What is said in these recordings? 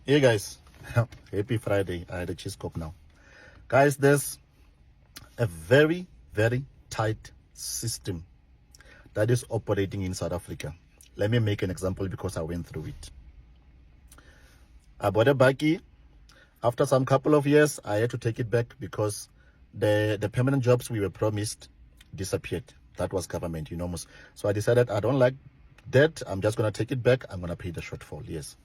Hey guys, happy Friday. I had a cheese cook now. Guys, there's a very, very tight system that is operating in South Africa. Let me make an example because I went through it. I bought a bakkie. After some couple of years, I had to take it back because the permanent jobs we were promised disappeared. That was government, most. So I decided I don't like that. I'm just going to take it back. I'm going to pay the shortfall. Yes.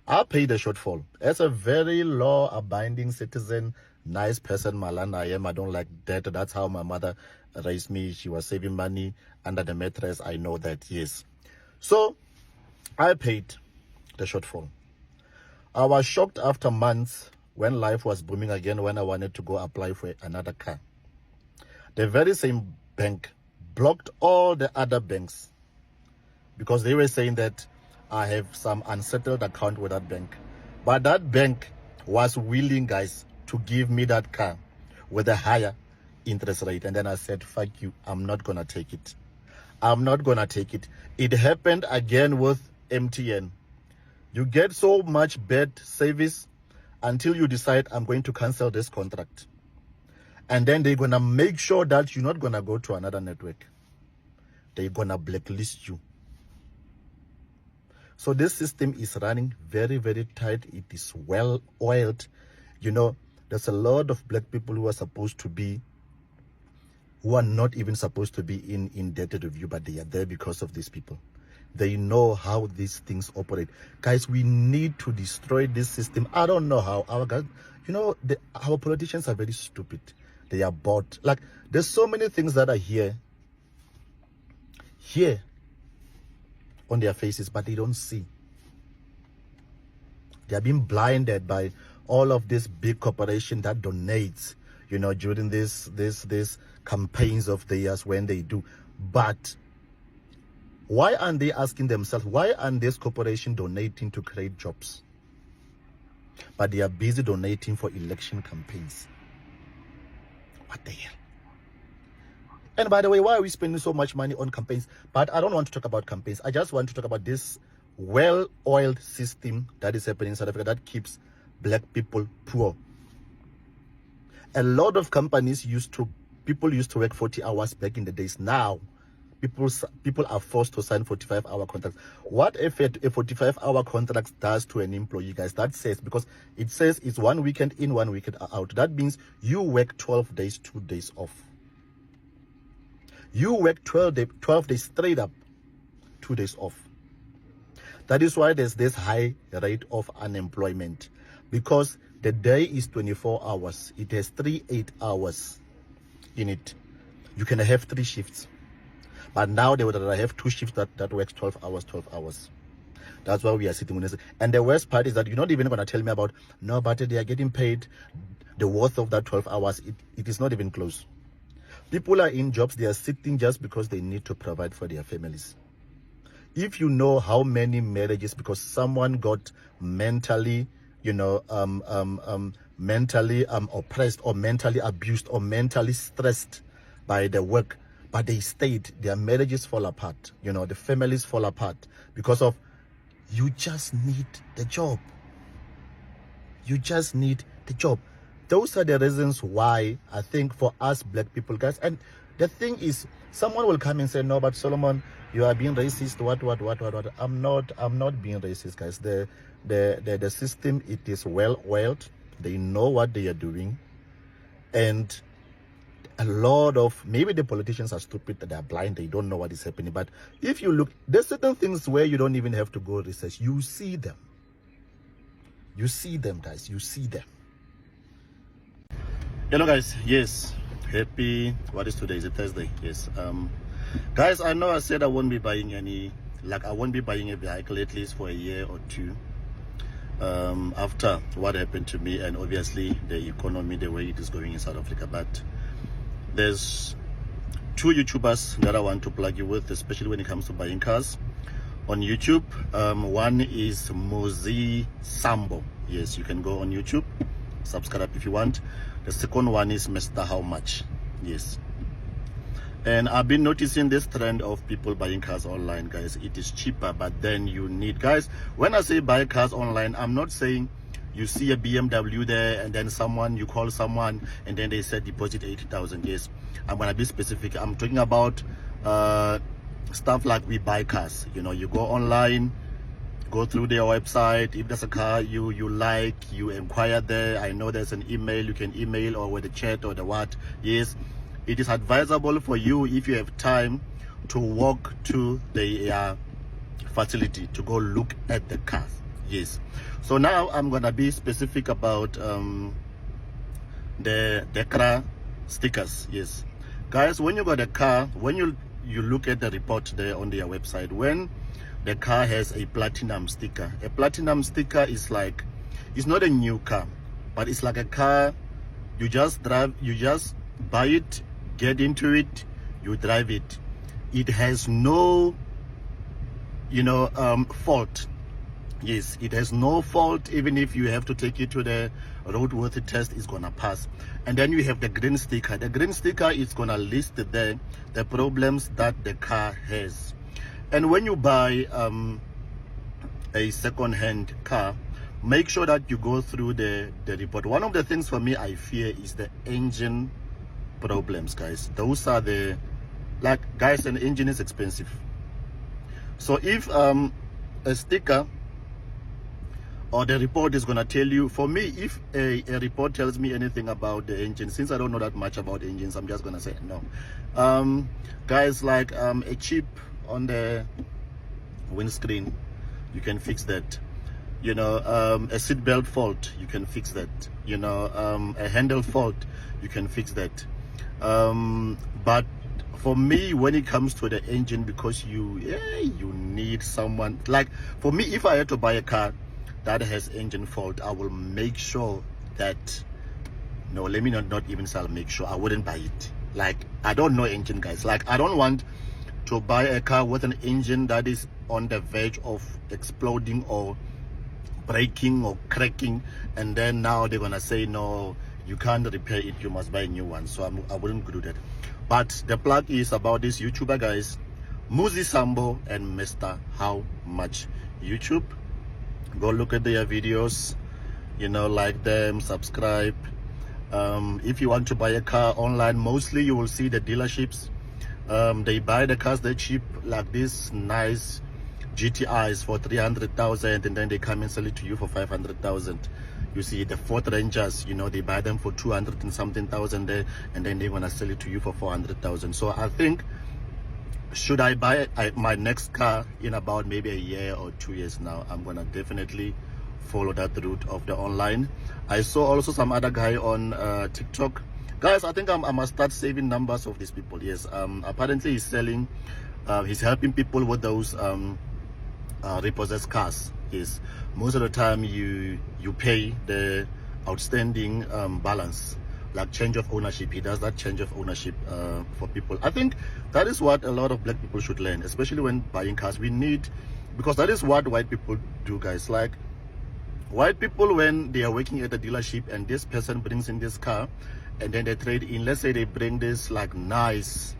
I paid the shortfall. As a very law-abiding citizen, nice person, Malam I am. I don't like that. That's how my mother raised me. She was saving money under the mattress. I know that, yes. So, I paid the shortfall. I was shocked after months when life was booming again when I wanted to go apply for another car. The very same bank blocked all the other banks because they were saying that I have some unsettled account with that bank. But that bank was willing, guys, to give me that car with a higher interest rate. And then I said, fuck you, I'm not going to take it. I'm not going to take it. It happened again with MTN. You get so much bad service until you decide I'm going to cancel this contract. And then they're going to make sure that you're not going to go to another network. They're going to blacklist you. So this system is running very, very tight. It is well oiled. There's a lot of black people who are not even supposed to be in indebted review, but they are there because of these people. They know how these things operate. Guys, we need to destroy this system. I don't know how. Our politicians are very stupid. They are bought. Like, there's so many things that are here on their faces, but they don't see. They are being blinded by all of this big corporation that donates, during this campaigns of theirs when they do. But why aren't they asking themselves, why aren't this corporation donating to create jobs? But they are busy donating for election campaigns. What the hell? And by the way, why are we spending so much money on campaigns? But I don't want to talk about campaigns. I just want to talk about this well-oiled system that is happening in South Africa that keeps black people poor. A lot of people used to work 40 hours back in the days. Now, people are forced to sign 45-hour contracts. What if a 45-hour contract does to an employee, guys? That says, because it says it's 1 weekend in, 1 weekend out. That means you work 12 days, 2 days off. You work 12 days straight up, 2 days off. That is why there's this high rate of unemployment. Because the day is 24 hours. It has 3 8-hours in it. You can have 3 shifts. But now they would rather have 2 shifts that works 12 hours. That's why we are sitting on this. And the worst part is that you're not even going to tell me about, no, but they are getting paid the worth of that 12 hours. It is not even close. People are in jobs, they are sitting just because they need to provide for their families. If you know how many marriages, because someone got mentally, mentally oppressed or mentally abused or mentally stressed by the work, but they stayed, their marriages fall apart, the families fall apart because of, you just need the job. You just need the job. Those are the reasons why I think for us black people, guys, and the thing is, someone will come and say, no, but Solomon, you are being racist, what. I'm not being racist, guys. The system, it is well oiled. They know what they are doing. And a lot of, maybe the politicians are stupid, they are blind, they don't know what is happening. But if you look, there's certain things where you don't even have to go research. You see them. You see them, guys. You see them. Hello guys, yes, what is today? Is it Thursday? Yes. Guys, I know I said I won't be buying I won't be buying a vehicle at least for a year or two after what happened to me, and obviously the economy, the way it is going in South Africa. But there's 2 YouTubers that I want to plug you with, especially when it comes to buying cars on YouTube. One is Mozi Sambo. Yes, you can go on YouTube, subscribe if you want. The second one is Mr. How Much. Yes. And I've been noticing this trend of people buying cars online, guys. It is cheaper, but then you need, guys, when I say buy cars online, I'm not saying you see a BMW there and then you call someone and then they said deposit 80,000. Yes, I'm gonna be specific. I'm talking about stuff like we buy cars. You know, you go online, go through their website. If there's a car you like, you inquire there. I know there's an email, you can email or with the chat or the what. Yes, it is advisable for you, if you have time, to walk to the facility to go look at the cars. Yes, so now I'm gonna be specific about the car stickers. Yes, guys, when you got a car, when you look at the report there on their website, when the car has a platinum sticker, a platinum sticker is like, it's not a new car, but it's like a car you just drive, you just buy it, get into it, you drive it. It has no, you know, fault. Yes, it has no fault. Even if you have to take it to the roadworthy test, it's gonna pass. And then you have the green sticker. The green sticker is gonna list there the problems that the car has. And when you buy a second-hand car, make sure that you go through the report. One of the things for me I fear is the engine problems, guys. Those are the, like, guys, an engine is expensive. So if a sticker or the report is gonna tell you, for me, if a report tells me anything about the engine, since I don't know that much about engines, I'm just gonna say no. Guys, like a chip on the windscreen, you can fix that. You know, a seatbelt fault, you can fix that. You know, a handle fault, you can fix that. But for me, when it comes to the engine, because you need someone, like for me, if I had to buy a car that has engine fault, I will make sure that, no, let me not even say I'll make sure, I wouldn't buy it. Like, I don't know engine, guys. Like, I don't want to buy a car with an engine that is on the verge of exploding or breaking or cracking, and then now they're gonna say no, you can't repair it, you must buy a new one. So I wouldn't do that. But the plug is about this YouTuber, guys, Muzi Sambo and Mr. How Much YouTube. Go look at their videos, you know, like them, subscribe. If you want to buy a car online, mostly you will see the dealerships, they buy the cars, they're cheap, like this nice GTIs for 300,000, and then they come and sell it to you for 500,000. You see the Ford Rangers, you know, they buy them for 200 and something thousand there, and then they're gonna sell it to you for 400,000. So I think, should I buy my next car in about maybe a year or 2 years now, I'm gonna definitely follow that route of the online. I saw also some other guy on TikTok. Guys, I think I must start saving numbers of these people. Yes, apparently he's selling, he's helping people with those repossessed cars. Yes, most of the time you pay the outstanding balance, like change of ownership. He does that change of ownership for people. I think that is what a lot of black people should learn, especially when buying cars. We need, because that is what white people do, guys. Like, white people, when they are working at the dealership and this person brings in this car and then they trade in, let's say they bring this like nice,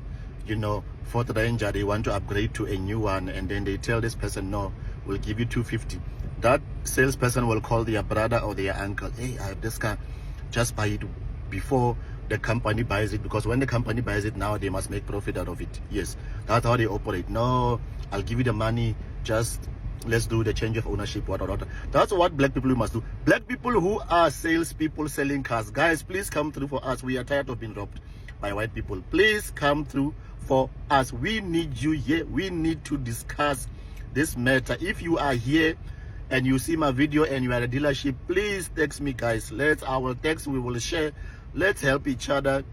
you know, Ford Ranger, they want to upgrade to a new one, and then they tell this person, no, we'll give you 250. That salesperson will call their brother or their uncle, hey, I have this car, just buy it before the company buys it, because when the company buys it now, they must make profit out of it. Yes, that's how they operate. No, I'll give you the money, just let's do the change of ownership, what. That's what black people must do. Black people who are salespeople selling cars, guys, please come through for us. We are tired of being robbed by white people. Please come through for us. We need you here. We need to discuss this matter. If you are here and you see my video and you are at a dealership, please text me, guys. I will text, we will share. Let's help each other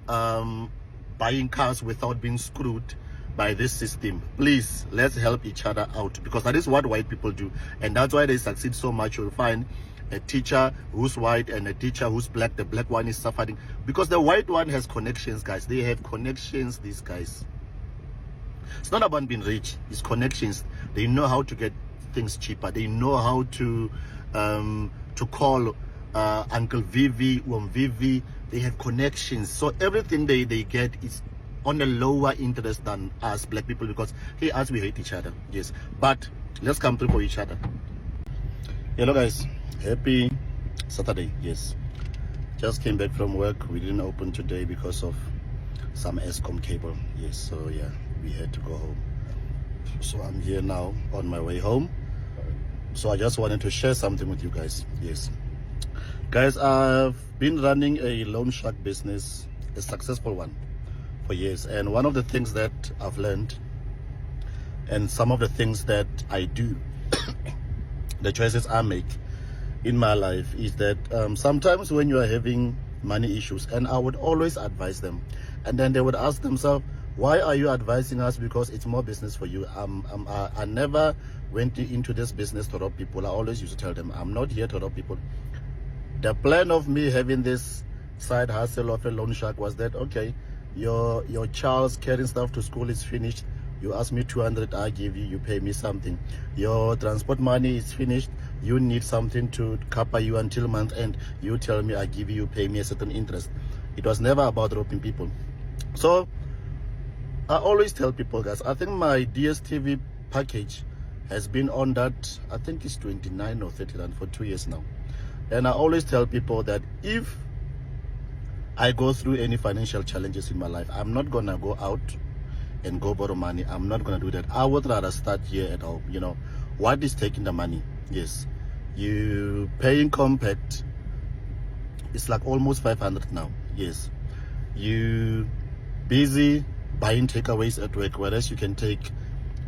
buying cars without being screwed by this system. Please, let's help each other out, because that is what white people do, and that's why they succeed so much. You'll find a teacher who's white and a teacher who's black. The black one is suffering because the white one has connections, guys. They have connections, these guys. It's not about being rich, it's connections. They know how to get things cheaper. They know how to call Uncle Vivi, Vivi. They have connections, so everything they get is on a lower interest than us black people, because hey, us we hate each other. Yes, but let's come through for each other. Hello guys, happy Saturday. Yes, just came back from work. We didn't open today because of some ESCOM cable. Yes, so yeah, we had to go home. So I'm here now on my way home. So I just wanted to share something with you guys. Yes, guys, I've been running a loan shark business, a successful one, for years. And one of the things that I've learned, and some of the things that I do, the choices I make in my life, is that sometimes when you are having money issues, and I would always advise them, and then they would ask themselves, why are you advising us? Because it's more business for you. I never went into this business to rob people. I always used to tell them, I'm not here to rob people. The plan of me having this side hustle of a loan shark was that, okay, your child's carrying stuff to school is finished. You ask me 200, I give you, you pay me something. Your transport money is finished. You need something to cover you until month end. You tell me, I give you, you pay me a certain interest. It was never about robbing people. So I always tell people, guys, I think my DSTV package has been on that, I think it's 29 or 30 for 2 years now. And I always tell people that if I go through any financial challenges in my life, I'm not gonna go out and go borrow money. I'm not gonna do that. I would rather start here at home. You know, what is taking the money? Yes, you paying compact, it's like almost 500 now. Yes, you busy buying takeaways at work, whereas you can take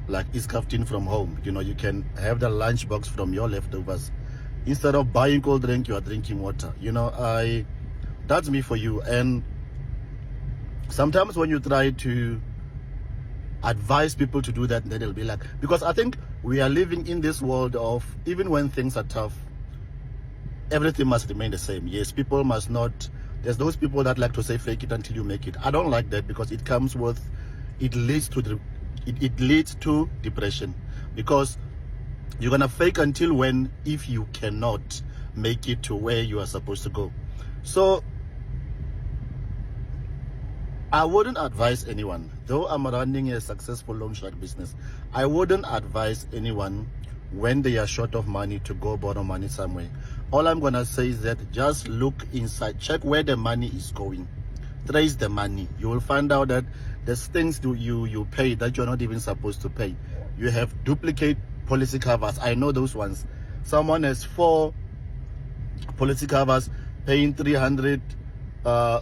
like iskaftin from home. You know, you can have the lunch box from your leftovers. Instead of buying cold drink, you are drinking water. You know, that's me for you. And sometimes when you try to advise people to do that, then they'll be like, because I think we are living in this world of, even when things are tough, everything must remain the same. Yes, people must not, there's those people that like to say fake it until you make it. I don't like that, because it comes with, it leads to it leads to depression, because you're gonna fake until when, if you cannot make it to where you are supposed to go. So I wouldn't advise anyone, though I'm running a successful loan shark business, I wouldn't advise anyone when they are short of money to go borrow money somewhere. All I'm gonna say is that just look inside, check where the money is going, trace the money. You will find out that there's things you pay that you're not even supposed to pay. You have duplicate policy covers. I know those ones. Someone has 4 policy covers, paying 300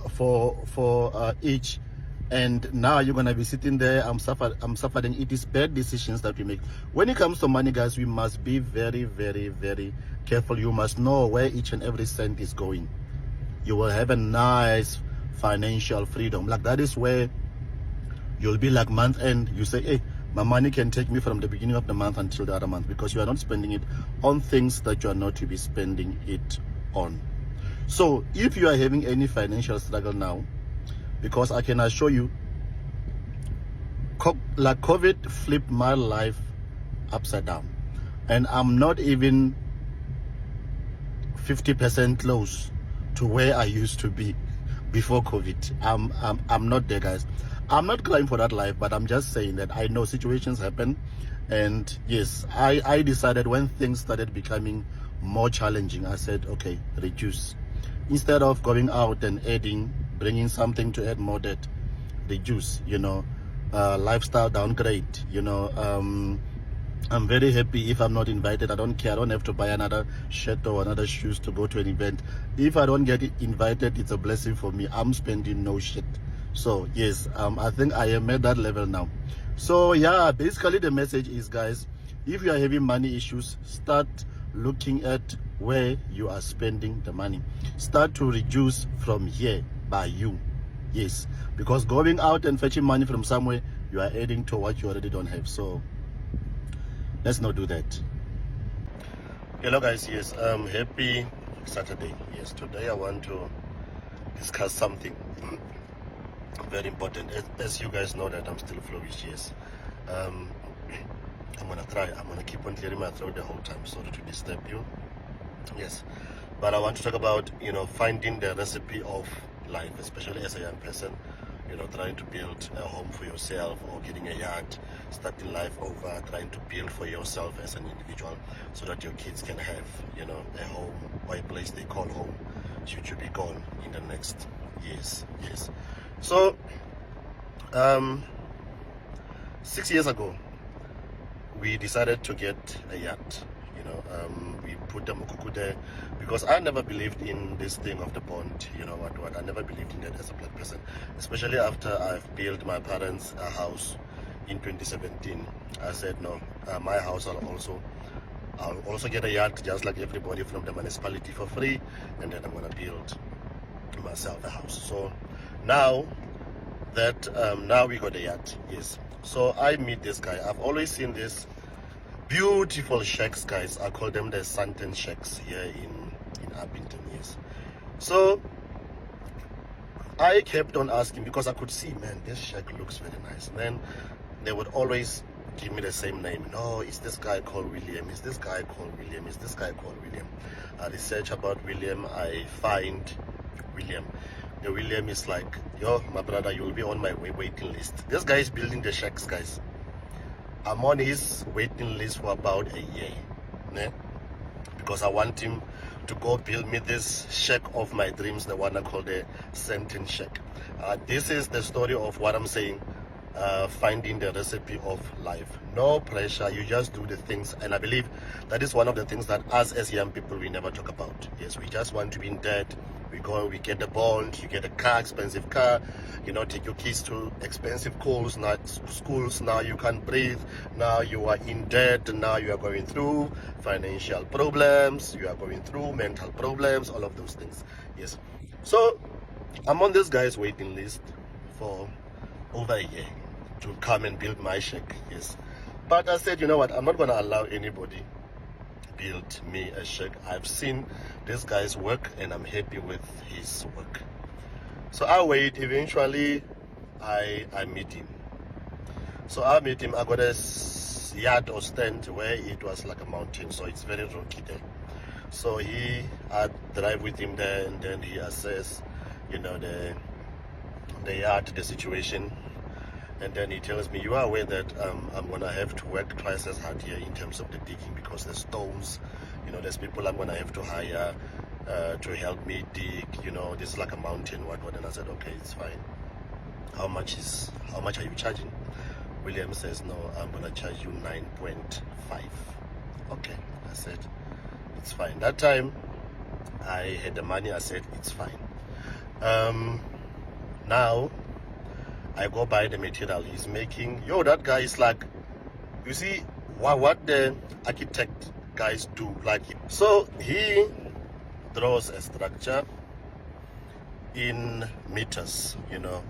for each, and now you're gonna be sitting there. I'm suffering. It is bad decisions that we make. When it comes to money, guys, we must be very, very, very careful. You must know where each and every cent is going. You will have a nice financial freedom. Like, that is where you'll be like month end. You say, hey, my money can take me from the beginning of the month until the other month, because you are not spending it on things that you are not to be spending it on. So if you are having any financial struggle now, because I can assure you, like COVID flipped my life upside down, and I'm not even 50% close to where I used to be before COVID. I'm not there, guys. I'm not crying for that life, but I'm just saying that I know situations happen. And yes, I decided when things started becoming more challenging, I said, okay, reduce. Instead of going out and adding, bringing something to add more debt, reduce, you know, lifestyle downgrade, you know. I'm very happy if I'm not invited. I don't care. I don't have to buy another shirt or another shoes to go to an event. If I don't get invited, it's a blessing for me. I'm spending no shit. So yes, I think I am at that level now. So yeah, basically the message is, guys, if you are having money issues, start looking at where you are spending the money. Start to reduce from here by you. Yes, because going out and fetching money from somewhere, you are adding to what you already don't have. So let's not do that. Hello guys, yes, happy Saturday. Yes, today I want to discuss something very important. As you guys know that I'm still flourish. Yes, I'm gonna keep on clearing my throat the whole time, sorry to disturb you. Yes, but I want to talk about, you know, finding the recipe of life, especially as a young person. you know, trying to build a home for yourself, or getting a yard, starting life over, trying to build for yourself as an individual, so that your kids can have, you know, a home or a place they call home should you be gone in the next years. Yes. So 6 years ago, we decided to get a yacht. You know, we put the mukuku there because I never believed in this thing of the bond. You know what? I never believed in that as a black person, especially after I've built my parents a house in 2017. I said no, my house I'll also get a yacht just like everybody from the municipality for free, and then I'm gonna build myself a house. So now that now we got a yacht, yes. So I meet this guy. I've always seen this beautiful shacks, guys. I call them the suntan shacks here in Abington, yes. So I kept on asking because I could see, man, this shack looks very nice. And then they would always give me the same name. No, it's this guy called William. It's this guy called William. It's this guy called William. I research about William. I find William. The William is like, yo, my brother, you'll be on my waiting list. This guy is building the shacks, guys. I'm on his waiting list for about a year, né? Because I want him to go build me this shack of my dreams, the one I call the Sentin Shack. This is the story of what I'm saying, finding the recipe of life. No pressure, you just do the things. And I believe that is one of the things that us as young people, we never talk about. Yes, we just want to be in debt. We go, we get the bond, you get a car, expensive car, you know, take your kids to expensive schools. Now you can't breathe. Now you are in debt. Now you are going through financial problems. You are going through mental problems, all of those things. Yes. So I'm on this guy's waiting list for over a year to come and build my shack. Yes. But I said, you know what? I'm not going to allow anybody build me a shack. I've seen this guy's work and I'm happy with his work. So I wait. Eventually I meet him. So I meet him. I got a yard or stand where it was like a mountain, so it's very rocky there. So I drive with him there, and then he assess, you know, the yard, the situation. And then he tells me, you are aware that I'm going to have to work twice as hard here in terms of the digging, because the stones, you know, there's people I'm going to have to hire to help me dig, you know, this is like a mountain, what. And I said, okay, it's fine. How much are you charging? William says, no, I'm going to charge you 9.5. Okay, I said, it's fine. That time, I had the money, I said, it's fine. Now, I go buy the material he's making. Yo, that guy is like, you see what the architect guys do, like, so he draws a structure in meters, you know,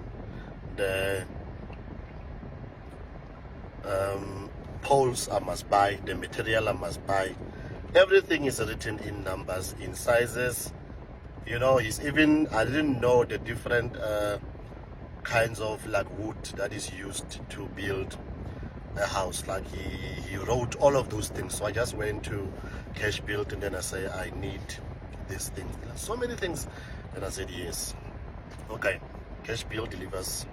the poles I must buy, the material I must buy, everything is written in numbers, in sizes, you know. He's even, I didn't know the different kinds of like wood that is used to build a house. Like he wrote all of those things. So I just went to Cash Build, and then I say, I need this thing, so many things, and I said yes. Okay, Cash Build delivers.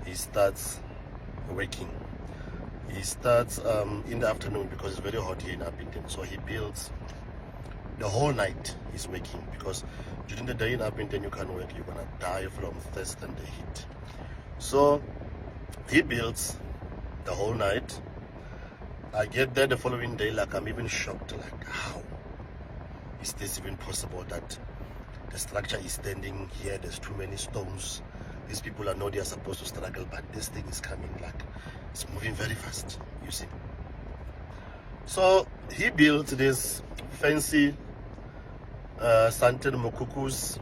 He starts working. He starts in the afternoon because it's very hot here in Abington, so he builds the whole night. He's working because during the day in Abington you can't work, you're gonna die from thirst and the heat. So he builds the whole night. I get there the following day, like I'm even shocked, like how is this even possible that the structure is standing here, there's too many stones, these people, I know they are supposed to struggle, but this thing is coming, like it's moving very fast, you see. So he built this fancy Santen Mokukus.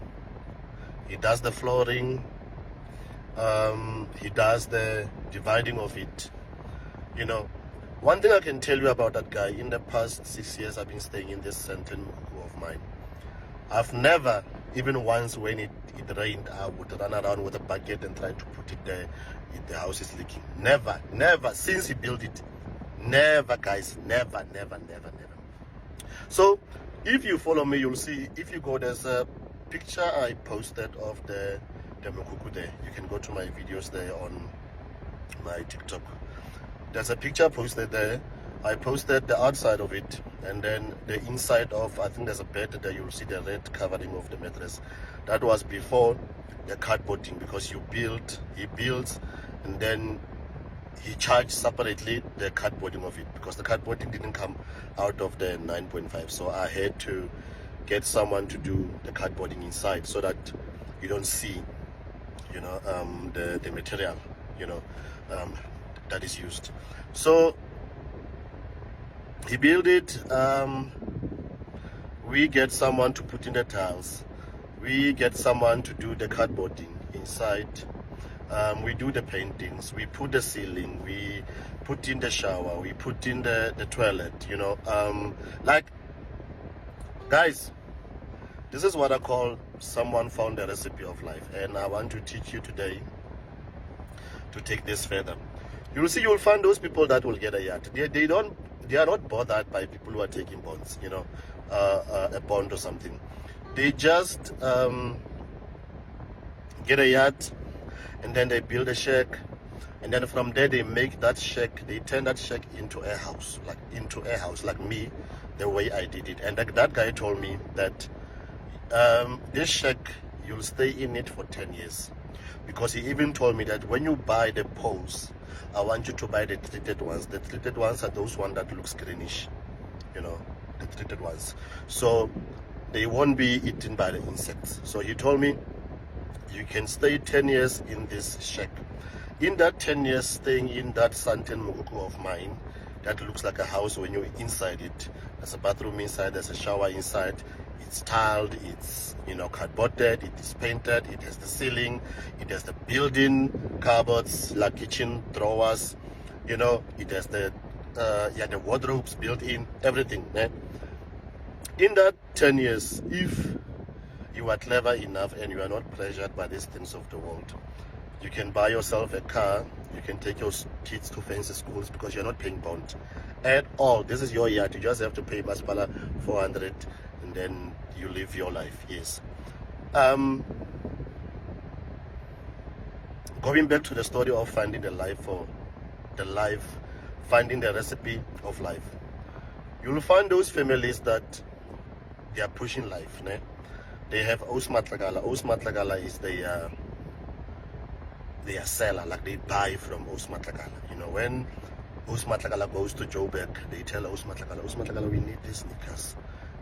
He does the flooring, he does the dividing of it. You know, one thing I can tell you about that guy, in the past 6 years I've been staying in this Santen Mokuku of mine, I've never, even once when it rained, I would run around with a bucket and try to put it there if the house is leaking. Never, since he built it. Never, guys, never. So if you follow me, you'll see, if you go, there's a picture I posted of the the mukuku there. You can go to my videos there on my TikTok. There's a picture posted there. I posted the outside of it, and then the inside of, I think there's a bed there. You'll see the red covering of the mattress. That was before the cardboarding, because he builds, and then he charged separately the cardboarding of it, because the cardboarding didn't come out of the 9.5. So I had to get someone to do the cardboarding inside, so that you don't see, you know, the material, you know, that is used. So he built it. We get someone to put in the tiles. We get someone to do the cardboarding inside. We do the paintings. We put the ceiling. We put in the shower. We put in the toilet. You know, like, guys, this is what I call someone found the recipe of life, and I want to teach you today to take this further. You'll see, you'll find those people that will get a yacht. They are not bothered by people who are taking bonds, you know, a bond or something. They just get a yacht, and then they build a shack, and then from there they make that shack, they turn that shack into a house, like me, the way I did it. And that guy told me that this shack, you'll stay in it for 10 years. Because he even told me that when you buy the poles, I want you to buy the treated ones. The treated ones are those ones that looks greenish, you know, the treated ones. So they won't be eaten by the insects. So he told me you can stay 10 years in this shack. In that 10 years staying in that Santen Mukuku of mine, that looks like a house when you're inside it. There's a bathroom inside, there's a shower inside. It's tiled, it's, you know, cardboarded, it is painted, it has the ceiling, it has the built-in cupboards, like kitchen drawers, you know, it has the the wardrobes built in, everything. Eh? In that 10 years, if you are clever enough and you are not pressured by these things of the world, you can buy yourself a car, you can take your kids to fancy schools, because you're not paying bond at all. This is your yard. You just have to pay Maspala 400, and then you live your life. Yes. Going back to the story of finding finding the recipe of life. You'll find those families that they are pushing life. Ne? They have Osmatlagala. Osmatlagala is their seller, like they buy from Osmatlagala. You know, when Osmatlagala goes to Joburg, they tell Osmatlagala, we need these sneakers,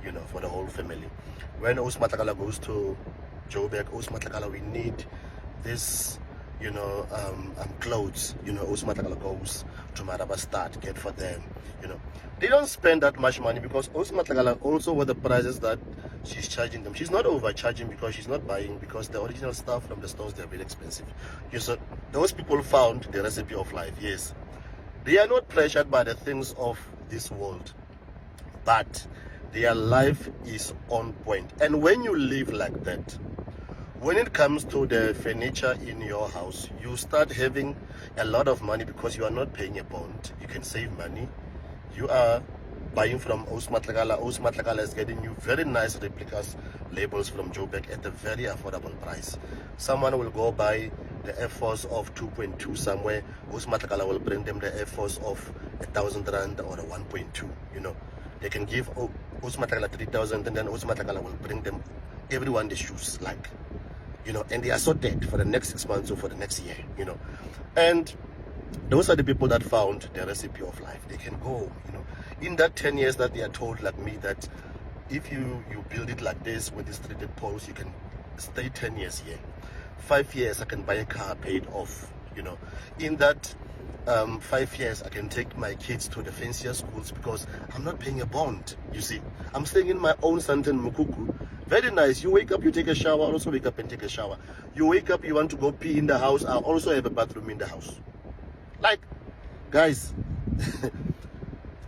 you know, for the whole family. When Osmatlagala goes to Joburg, Osmatlagala, we need this, you know, clothes, you know. Osmatlagala goes to Marabastad, get for them, you know. They don't spend that much money, because Osmatlagala also, with the prices that she's charging them, she's not overcharging, because she's not buying, because the original stuff from the stores, they're very expensive. Yes, so those people found the recipe of life. Yes, they are not pressured by the things of this world, but their life is on point. And when you live like that, when it comes to the furniture in your house, you start having a lot of money, because you are not paying a bond. You can save money. You are buying from Osmatlagala. Osmatlagala is getting you very nice replicas, labels from Joburg at a very affordable price. Someone will go buy the Air Force of 2.2 somewhere. Osmatlagala will bring them the Air Force of 1,000 Rand or a 1.2. You know, they can give Osmatlagala 3,000, and then Osmatlagala will bring them everyone the shoes, like, you know, and they are sorted for the next 6 months or for the next year, you know. And those are the people that found the recipe of life. They can go, you know, in that 10 years that they are told, like me, that if you build it like this with these treated poles, you can stay 10 years here. 5 years, I can buy a car paid off, you know. In that 5 years, I can take my kids to the fancier schools, because I'm not paying a bond, you see. I'm staying in my own Santen Mukuku. Very nice. You wake up, you take a shower. I also wake up and take a shower. You wake up, you want to go pee in the house. I also have a bathroom in the house. Like, guys,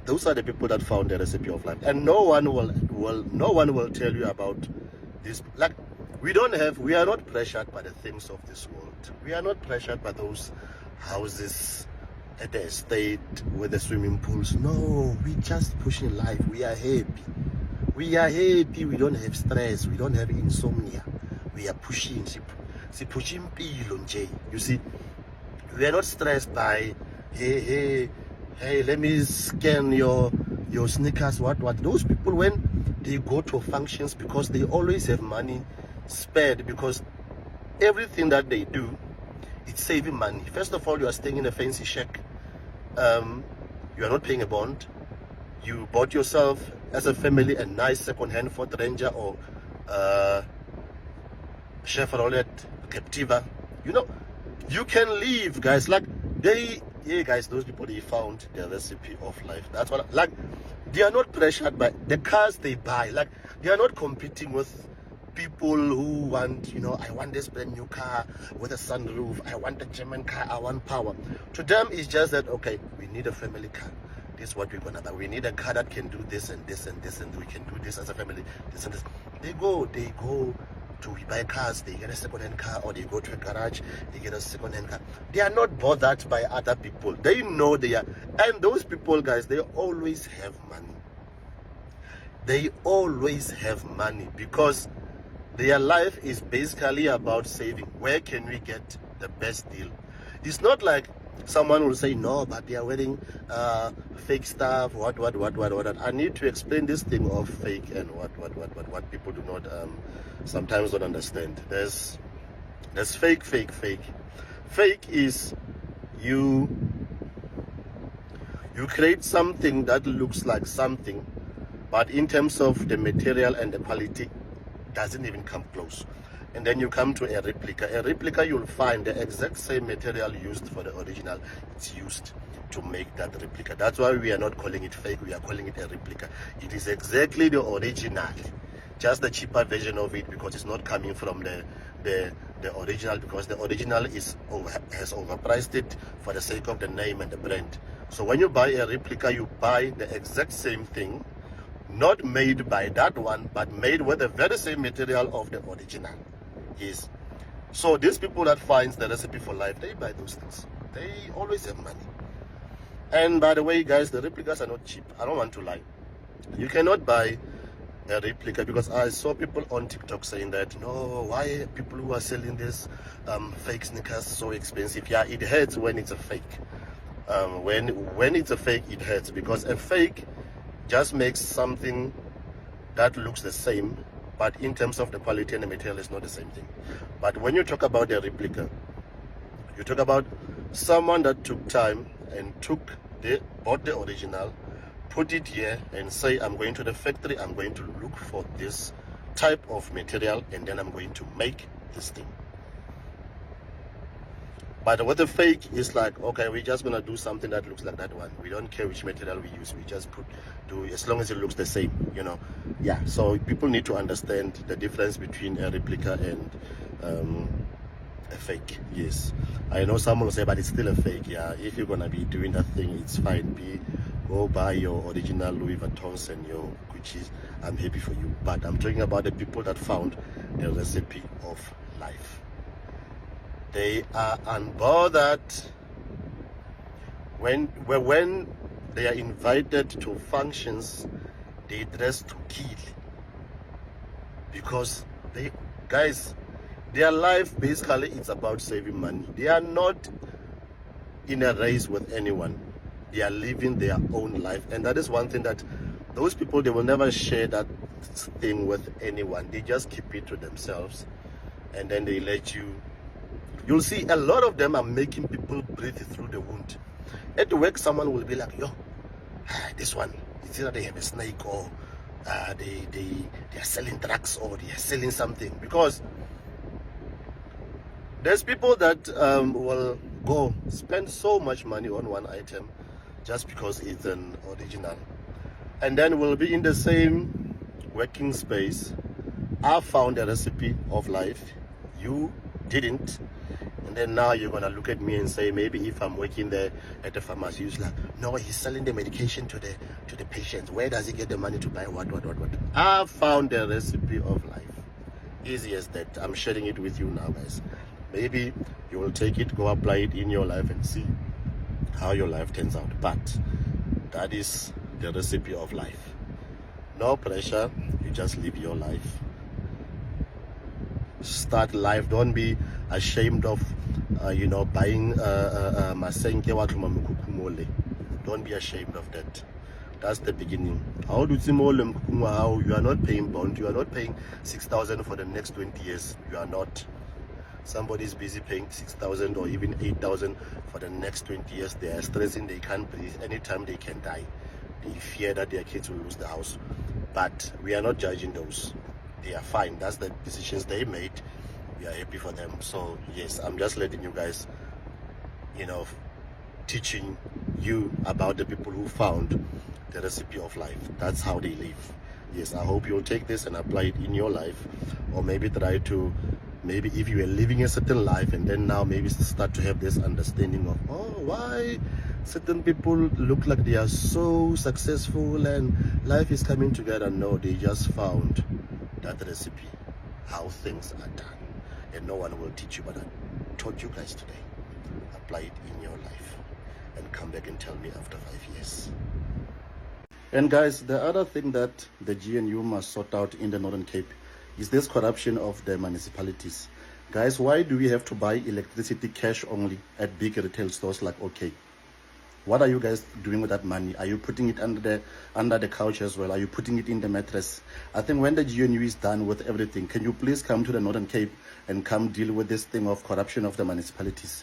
those are the people that found the recipe of life. And no one will tell you about this. Like, we are not pressured by the things of this world. We are not pressured by those houses at the estate with the swimming pools. No, we just pushing life. We are happy. We are happy. We don't have stress. We don't have insomnia. We are pushing. You see, we are not stressed by, hey, let me scan your sneakers, what. Those people, when they go to functions, because they always have money spared, because everything that they do, it's saving money. First of all, you are staying in a fancy shack. You are not paying a bond. You bought yourself as a family a nice second-hand Ford Ranger or Chevrolet Captiva. You know, you can leave, guys. Like guys, those people, they found the recipe of life. That's what, like, they are not pressured by the cars they buy. Like, they are not competing with people who want, you know, I want this brand new car with a sunroof, I want a German car, I want power. To them, it's just that, okay, we need a family car. This is what we're gonna buy. We need a car that can do this and this and this, and we can do this as a family, this and this. They go to buy cars, they get a second-hand car, or they go to a garage, they get a second-hand car. They are not bothered by other people. They know they are, and those people, guys, they always have money. They always have money, because their life is basically about saving. Where can we get the best deal? It's not like someone will say, no, but they are wearing fake stuff, what. I need to explain this thing of fake and what people do not sometimes don't understand. There's fake. Fake is you create something that looks like something, but in terms of the material and the quality, doesn't even come close. And then you come to a replica. A replica, you'll find the exact same material used for the original. It's used to make that replica. That's why we are not calling it fake, we are calling it a replica. It is exactly the original, just the cheaper version of it, because it's not coming from the original, because the original has overpriced it for the sake of the name and the brand. So when you buy a replica, you buy the exact same thing, not made by that one, but made with the very same material of the original. Yes. So these people that finds the recipe for life, they buy those things. They always have money. And by the way, guys, the replicas are not cheap. I don't want to lie. You cannot buy a replica, because I saw people on TikTok saying that, no, why people who are selling this fake sneakers so expensive? Yeah, it hurts when it's a fake. When it's a fake, it hurts, because a fake just makes something that looks the same, but in terms of the quality and the material, it's not the same thing. But when you talk about a replica, you talk about someone that took time and bought the original, put it here, and say, I'm going to the factory, I'm going to look for this type of material, and then I'm going to make this thing. But with the fake, it's like, okay, we're just gonna do something that looks like that one. We don't care which material we use. We just do as long as it looks the same, you know. Yeah. So people need to understand the difference between a replica and a fake. Yes, I know someone will say, but it's still a fake. Yeah. If you're gonna be doing that thing, it's fine. Go buy your original Louis Vuittons and your Gucci's. I'm happy for you. But I'm talking about the people that found the recipe of life. They are unbothered when they are invited to functions. They dress to kill, because their life basically it's about saving money. They are not in a race with anyone. They are living their own life, and that is one thing that those people, they will never share that thing with anyone. They just keep it to themselves, and then they let you. You'll see a lot of them are making people breathe through the wound. At work, someone will be like, yo, this one, it's either they have a snake, or they are selling drugs, or they are selling something. Because there's people that will go spend so much money on one item just because it's an original. And then we'll be in the same working space. I found a recipe of life. You didn't. And then now you're gonna look at me and say, maybe if I'm working there at the pharmacy, he's like, no, he's selling the medication to the patients. Where does he get the money to buy what? I found the recipe of life. Easy as that. I'm sharing it with you now, guys. Maybe you will take it, go apply it in your life, and see how your life turns out. But that is the recipe of life. No pressure. You just live your life. start life. Don't be ashamed of buying masenke wa tlhoma mekhukhu mole. Don't be ashamed of that. That's the beginning. How do you are not paying bond, you are not paying 6,000 for the next 20 years. You are not. Somebody is busy paying 6,000 or even 8,000 for the next 20 years. They are stressing, they can't breathe. Anytime they can die. They fear that their kids will lose the house. But we are not judging those. They are fine. That's the decisions they made. We are happy for them. So yes, I'm just letting you guys, teaching you about the people who found the recipe of life. That's how they live. Yes, I hope you'll take this and apply it in your life, or maybe try to, maybe if you are living a certain life and then now maybe start to have this understanding of, oh, why certain people look like they are so successful and life is coming together. No, they just found that recipe, how things are done, and no one will teach you, but I taught you guys today. Apply it in your life and come back and tell me after 5 years. And guys, the other thing that the GNU must sort out in the Northern Cape is this corruption of the municipalities. Guys, why do we have to buy electricity cash only at big retail stores like OK? What are you guys doing with that money? Are you putting it under the couch as well? Are you putting it in the mattress? I think when the GNU is done with everything, can you please come to the Northern Cape and come deal with this thing of corruption of the municipalities?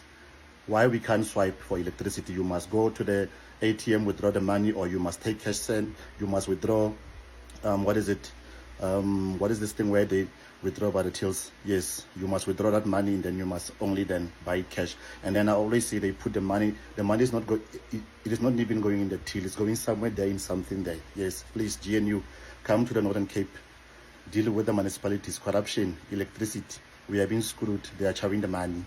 Why we can't swipe for electricity? You must go to the ATM, withdraw the money, or you must take cash send. You must withdraw. What is it? What is this thing where they withdraw by the tills? Yes, you must withdraw that money, and then you must only then buy cash. And then I always say they put the money. The money is not go. It is not even going in the till. It's going somewhere there in something there. Yes, please, GNU, come to the Northern Cape. Deal with the municipalities, corruption, electricity. We are being screwed. They are charging the money.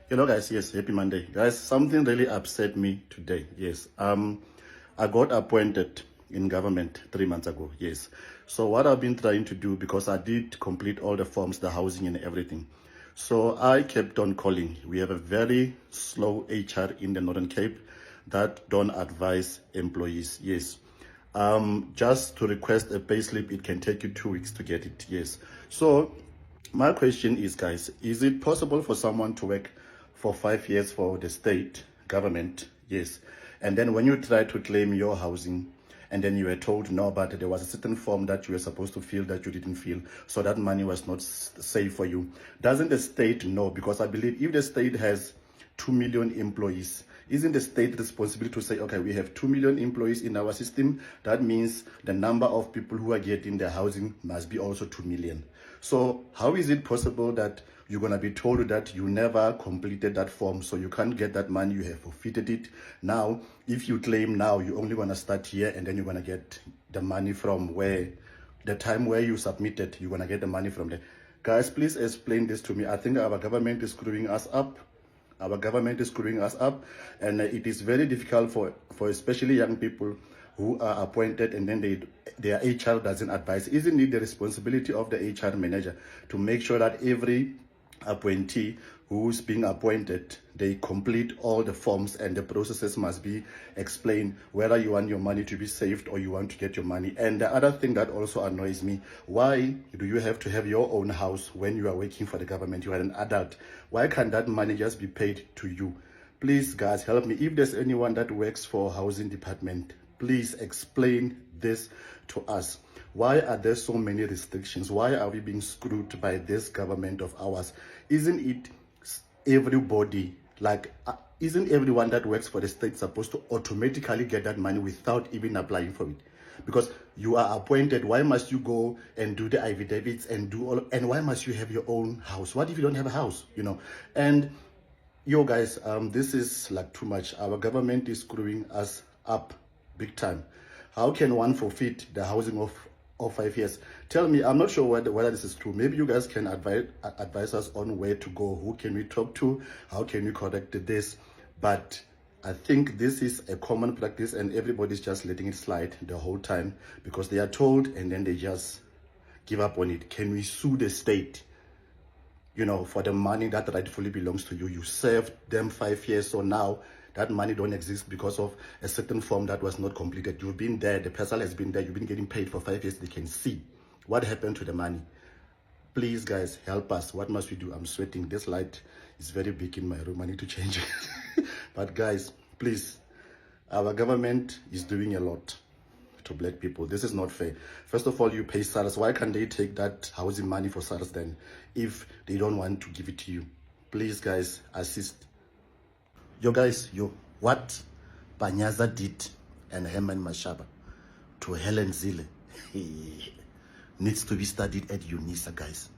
Guys, yes, happy Monday. Guys, something really upset me today. Yes, I got appointed in government 3 months ago. Yes, so what I've been trying to do, because I did complete all the forms, the housing and everything, so I kept on calling. We have a very slow HR in the Northern Cape that don't advise employees. Yes, just to request a payslip, it can take you 2 weeks to get it. Yes, so my question is, guys, is it possible for someone to work for 5 years for the state government? Yes, and then when you try to claim your housing, and then you were told no, but there was a certain form that you were supposed to fill that you didn't fill, so that money was not safe for you. Doesn't the state know? Because I believe if the state has 2 million employees, isn't the state responsible to say, okay, we have 2 million employees in our system, that means the number of people who are getting their housing must be also 2 million. So how is it possible that you're going to be told that you never completed that form, so you can't get that money, you have forfeited it? Now, if you claim now, you're only going to start here, and then you're going to get the money from where, the time where you submitted, you're going to get the money from there. Guys, please explain this to me. I think our government is screwing us up. Our government is screwing us up, and it is very difficult for especially young people who are appointed, and then their HR doesn't advise. Isn't it the responsibility of the HR manager to make sure that every appointee who's being appointed, they complete all the forms, and the processes must be explained, whether you want your money to be saved or you want to get your money? And the other thing that also annoys me, why do you have to have your own house when you are working for the government? You are an adult. Why can't that money just be paid to you? Please, guys, help me. If there's anyone that works for housing department, please explain this to us. Why are there so many restrictions? Why are we being screwed by this government of ours? Isn't it everybody, isn't everyone that works for the state supposed to automatically get that money without even applying for it? Because you are appointed, why must you go and do the affidavits and do all, and why must you have your own house? What if you don't have a house, And guys, this is too much. Our government is screwing us up big time. How can one forfeit the housing of 5 years? Tell me, I'm not sure whether this is true. Maybe you guys can advise us on where to go. Who can we talk to? How can we correct this? But I think this is a common practice, and everybody's just letting it slide the whole time because they are told, and then they just give up on it. Can we sue the state, for the money that rightfully belongs to you? You served them 5 years, so now that money don't exist because of a certain form that was not completed. You've been there, the person has been there, you've been getting paid for 5 years, they can see what happened to the money. Please, guys, help us. What must we do? I'm sweating. This light is very big in my room. I need to change it. But guys, please, our government is doing a lot to black people. This is not fair. First of all, you pay SARS. Why can't they take that housing money for SARS then if they don't want to give it to you? Please, guys, assist. Yo, guys, what Panyaza did and Herman Mashaba to Helen Zille needs to be studied at UNISA, guys.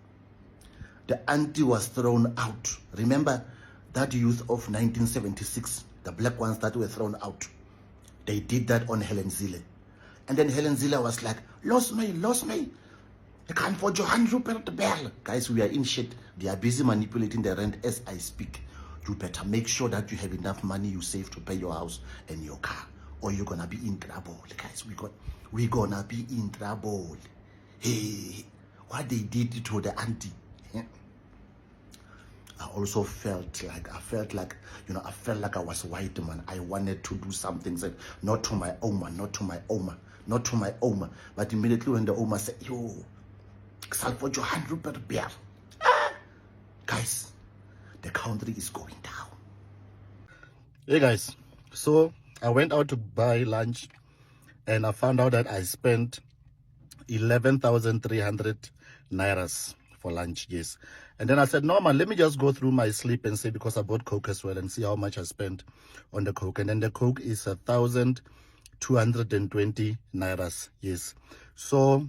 The auntie was thrown out. Remember that youth of 1976, the black ones that were thrown out? They did that on Helen Zille. And then Helen Zille was like, lost me. I can't afford your 100 per the bell. Guys, we are in shit. They are busy manipulating the rent as I speak. You better make sure that you have enough money you save to pay your house and your car, or you're gonna be in trouble. Guys, we're gonna be in trouble. Hey, what they did to the auntie. I also felt like, I felt like I was white, man. I wanted to do something, said, not to my Oma. But immediately when the Oma said, yo, for your 100 per beer. Guys, the country is going down. Hey guys, so I went out to buy lunch and I found out that I spent 11,300 nairas for lunch, yes. And then I said, no man, let me just go through my slip and see, because I bought Coke as well, and see how much I spent on the Coke. And then the Coke is 1,220 nairas, yes. So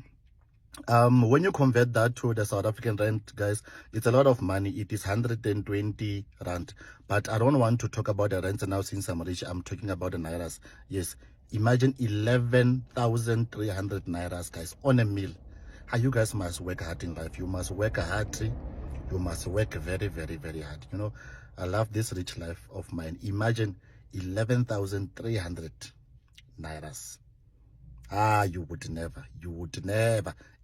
when you convert that to the South African rent, guys, it's a lot of money. It is 120 rand. But I don't want to talk about the rent now since I'm rich. I'm talking about the nairas. Yes, imagine 11,300 nairas, guys, on a meal. How you guys must work hard in life. You must work hard. You must work very, very, very hard. You know, I love this rich life of mine. Imagine 11,300 nairas. You would never,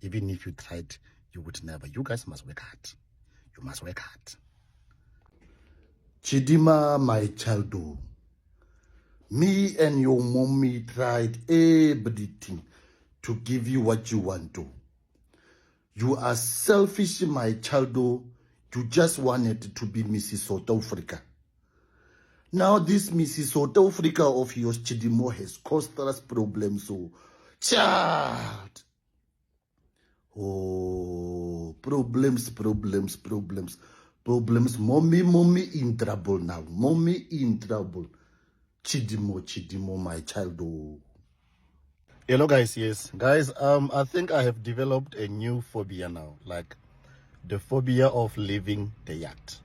even if you tried, you would never. You guys must work hard. You must work hard. Chidima, my child, me and your mommy tried everything to give you what you want to. You are selfish, my child. You just wanted to be Mrs. South Africa. Now this Mrs. South Africa of yours, Chidimo, has caused us problems. So, child. Oh, problems. Mommy in trouble now. Mommy in trouble. Chidimo, my child. Hello guys, yes. Guys, I think I have developed a new phobia now. Like the phobia of leaving the yacht.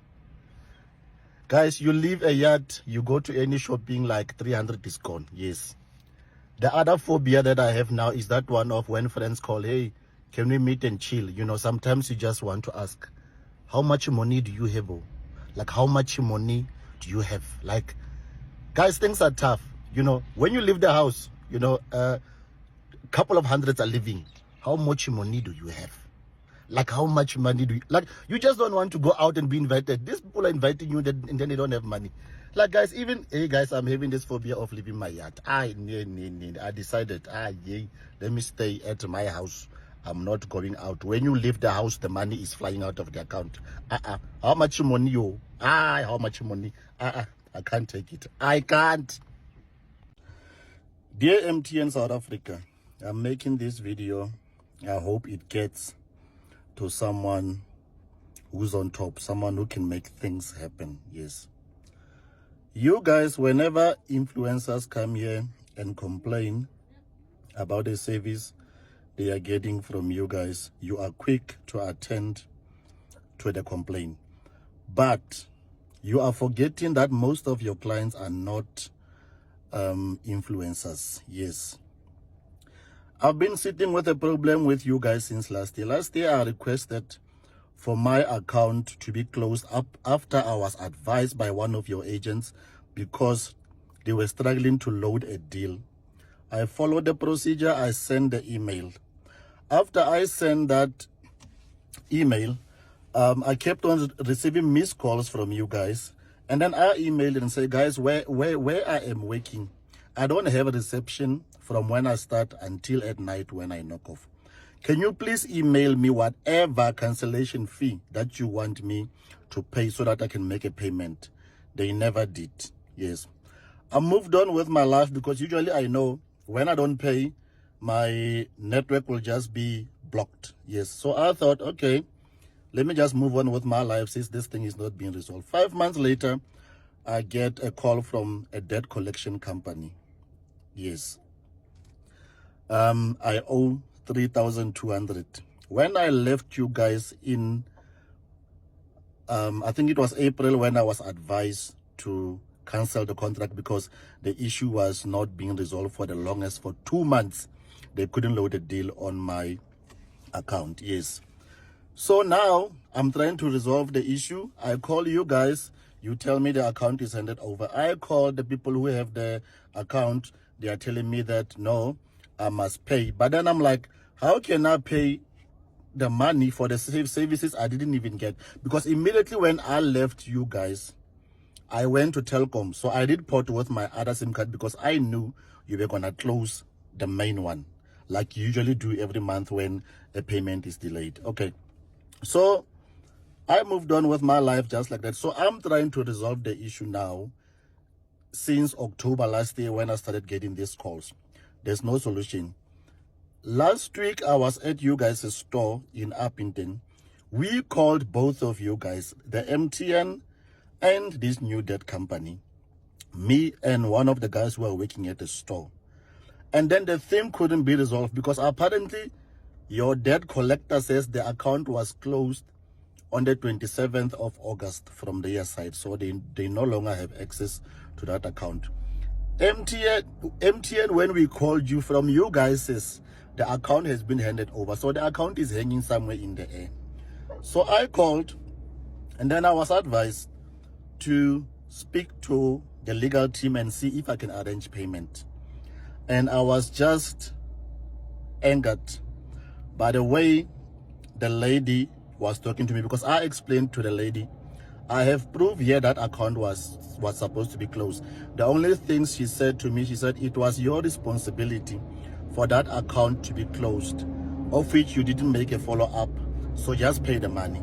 Guys, you leave a yacht, you go to any shopping, like 300 is gone. Yes. The other phobia that I have now is that one of when friends call, hey, can we meet and chill? You know, sometimes you just want to ask, how much money do you have? Like, how much money do you have? Like, guys, things are tough. You know, when you leave the house, you know, couple of hundreds are living. How much money do you have? Like, how much money do you, like, you just don't want to go out and be invited. These people are inviting you and then they don't have money. Like, guys, even, hey guys, I'm having this phobia of leaving my yacht. I decided, let me stay at my house. I'm not going out. When you leave the house, the money is flying out of the account. How much money you? How much money? I can't take it. I can't. Dear MTN South Africa, I'm making this video. I hope it gets to someone who's on top, someone who can make things happen. Yes. You guys, whenever influencers come here and complain about the service they are getting from you guys, you are quick to attend to the complaint. But you are forgetting that most of your clients are not influencers. Yes. I've been sitting with a problem with you guys since last year. Last year, I requested for my account to be closed up after I was advised by one of your agents because they were struggling to load a deal. I followed the procedure. I sent the email. After I sent that email, I kept on receiving missed calls from you guys. And then I emailed and said, guys, where I am working, I don't have a reception from when I start until at night when I knock off. Can you please email me whatever cancellation fee that you want me to pay so that I can make a payment? They never did. Yes. I moved on with my life because usually I know when I don't pay, my network will just be blocked. Yes. So I thought, okay, let me just move on with my life since this thing is not being resolved. 5 months later, I get a call from a debt collection company. Yes. I owe 3,200. When I left you guys in, I think it was April when I was advised to cancel the contract because the issue was not being resolved for the longest. For 2 months, they couldn't load a deal on my account. Yes. So now I'm trying to resolve the issue. I call you guys. You tell me the account is handed over. I call the people who have the account. They are telling me that no, I must pay. But then I'm like, how can I pay the money for the services I didn't even get? Because immediately when I left you guys, I went to Telkom. So I did port with my other SIM card because I knew you were going to close the main one, like you usually do every month when a payment is delayed. Okay. So I moved on with my life just like that. So I'm trying to resolve the issue now since October last year when I started getting these calls. There's no solution. Last week, I was at you guys' store in Appington. We called both of you guys, the MTN and this new debt company. Me and one of the guys who were working at the store. And then the thing couldn't be resolved because apparently your debt collector says the account was closed on the 27th of August from their side. So they no longer have access to that account. MTN, when we called you from you guys, says the account has been handed over. So the account is hanging somewhere in the air. So I called and then I was advised to speak to the legal team and see if I can arrange payment. And I was just angered by the way the lady was talking to me, because I explained to the lady, I have proof here that account was supposed to be closed. The only thing she said to me, she said it was your responsibility for that account to be closed, of which you didn't make a follow-up, so just pay the money.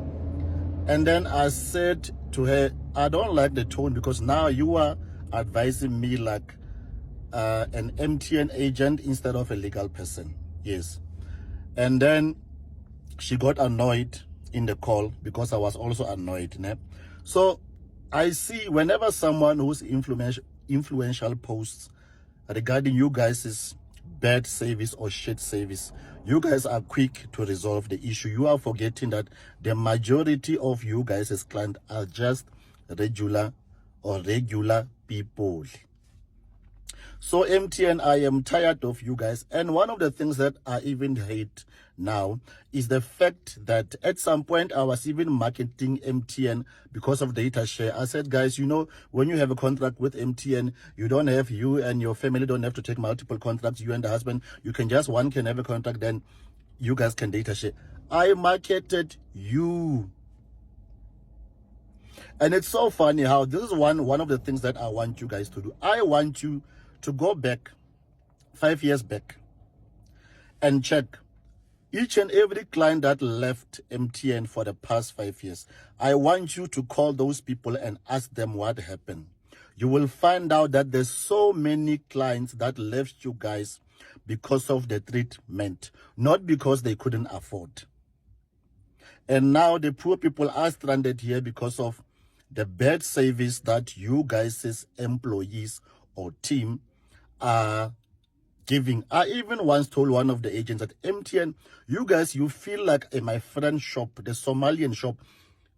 And then I said to her, I don't like the tone because now you are advising me like an MTN agent instead of a legal person. Yes. And then she got annoyed in the call because I was also annoyed. Né? So I see whenever someone who's influential posts regarding you guys' bad service or shit service, you guys are quick to resolve the issue. You are forgetting that the majority of you guys' clients are just regular people. So MTN, I am tired of you guys. And one of the things that I even hate now is the fact that at some point I was even marketing MTN because of data share. I said, guys, you know, when you have a contract with MTN, you and your family don't have to take multiple contracts. You and the husband, one can have a contract, then you guys can data share. I marketed you. And it's so funny how this is one of the things that I want you guys to do. I want you to go back 5 years back and check each and every client that left MTN for the past 5 years. I want you to call those people and ask them what happened. You will find out that there's so many clients that left you guys because of the treatment, not because they couldn't afford. And now the poor people are stranded here because of the bad service that you guys' employees or team are giving. I even once told one of the agents at MTN, you guys, you feel like my friend shop, the Somalian shop.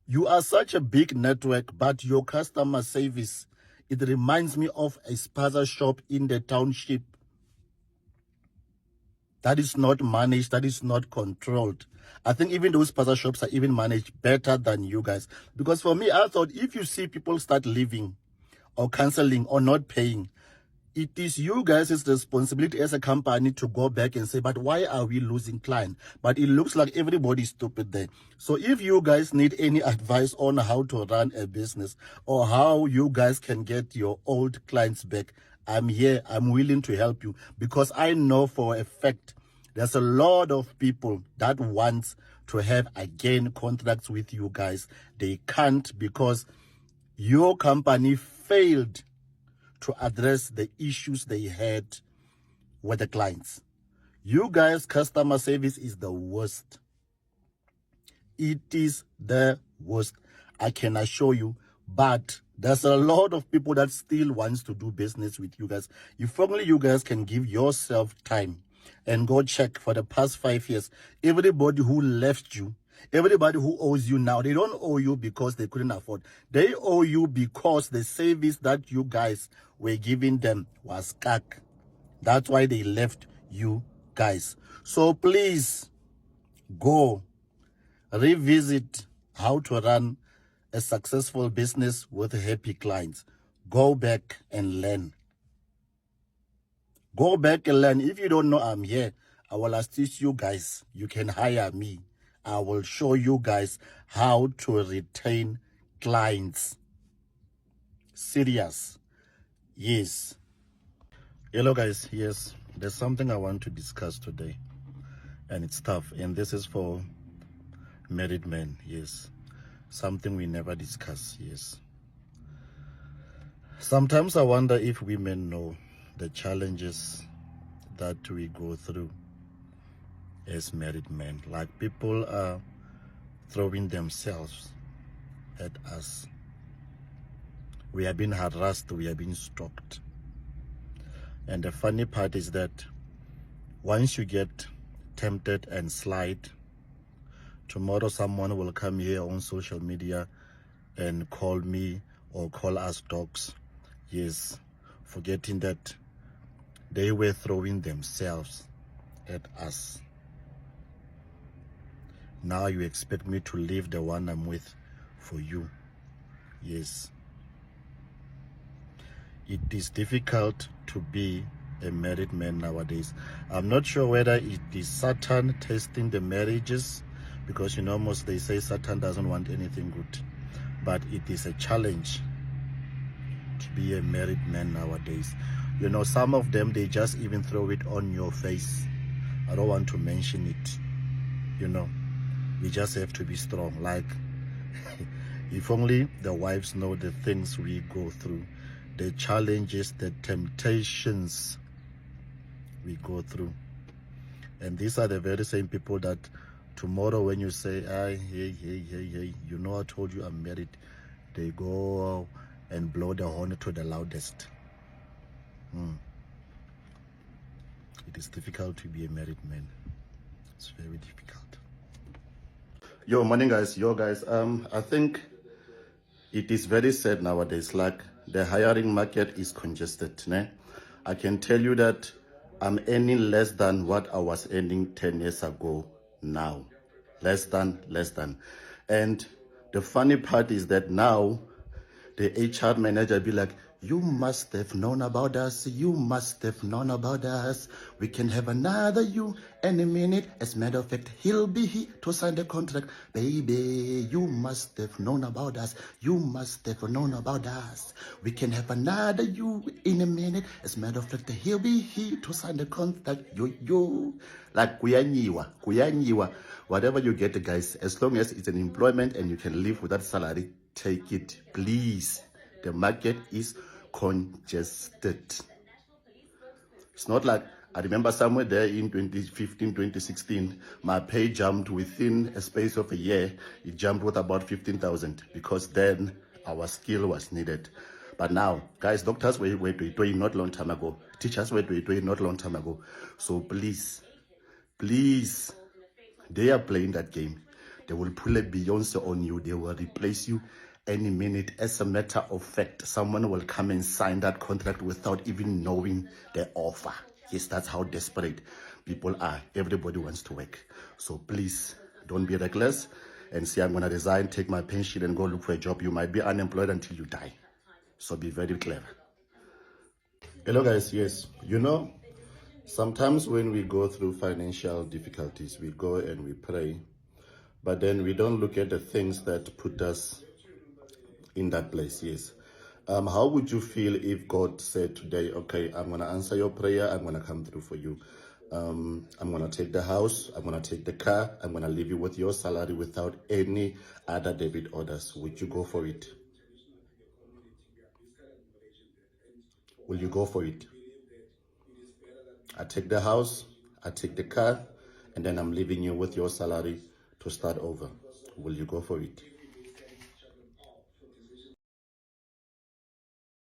You are such a big network, but your customer service, it reminds me of a spaza shop in the township. That is not managed, that is not controlled. I think even those spaza shops are even managed better than you guys. Because for me, I thought if you see people start leaving or cancelling or not paying, it is you guys' responsibility as a company to go back and say, but why are we losing clients? But it looks like everybody's stupid there. So if you guys need any advice on how to run a business or how you guys can get your old clients back, I'm here. I'm willing to help you because I know for a fact There's a lot of people that wants to have again contracts with you guys. They can't because your company failed to address the issues they had with the clients. You guys, customer service is the worst. It is the worst, I can assure you. But there's a lot of people that still wants to do business with you guys. If only you guys can give yourself time and go check for the past 5 years. Everybody who left you, everybody who owes you now, they don't owe you because they couldn't afford. They owe you because the service that you guys were giving them was cack. That's why they left you guys. So please go revisit how to run a successful business with happy clients. Go back and learn. Go back and learn. If you don't know I'm here, I will assist you guys. You can hire me. I will show you guys how to retain clients. Serious. Yes. Hello guys. Yes, there's something I want to discuss today. And it's tough. And this is for married men. Yes. Something we never discuss. Yes. Sometimes I wonder if women know the challenges that we go through as married men. Like, people are throwing themselves at us. We are being harassed, we are being stalked. And the funny part is that once you get tempted and slide, tomorrow someone will come here on social media and call me or call us dogs. Yes, forgetting that they were throwing themselves at us. Now you expect me to leave the one I'm with for you. Yes. It is difficult to be a married man nowadays. I'm not sure whether it is Satan testing the marriages, because you know most they say Satan doesn't want anything good. But it is a challenge to be a married man nowadays. You know, some of them, they just even throw it on your face. I don't want to mention it. You know, we just have to be strong. Like, if only the wives know the things we go through, the challenges, the temptations we go through. And these are the very same people that tomorrow when you say, hey, you know I told you I'm married, they go and blow the horn to the loudest. It is difficult to be a married man. It's very difficult. Yo, morning guys. I think it is very sad nowadays. Like, the hiring market is congested. Ne? I can tell you that I'm earning less than what I was earning 10 years ago now. Less than. And the funny part is that now the HR manager be like, you must have known about us. You must have known about us. We can have another you any minute. As a matter of fact, he'll be here to sign the contract. Baby, you must have known about us. You must have known about us. We can have another you in a minute. As a matter of fact, he'll be here to sign the contract. Yo. Like, kuyanyiwa. Whatever you get, guys, as long as it's an employment and you can live with that salary, take it, please. The market is congested. It's not like, I remember somewhere there in 2015, 2016, my pay jumped within a space of a year. It jumped with about 15,000 because then our skill was needed. But now, guys, doctors were doing not long time ago. Teachers were doing not long time ago. So please, they are playing that game. They will pull a Beyonce on you. They will replace you any minute. As a matter of fact, someone will come and sign that contract without even knowing the offer. Yes, that's how desperate people are. Everybody wants to work. So please, don't be reckless and say, I'm going to resign, take my pension and go look for a job. You might be unemployed until you die. So be very clever. Hello guys. Yes, you know, sometimes when we go through financial difficulties, we go and we pray, but then we don't look at the things that put us in that place. Yes. How would you feel if God said today, okay, I'm going to answer your prayer, I'm going to come through for you, I'm going to take the house, I'm going to take the car, I'm going to leave you with your salary without any other debit orders. Would you go for it? Will you go for it? I take the house, I take the car, and then I'm leaving you with your salary to start over. Will you go for it?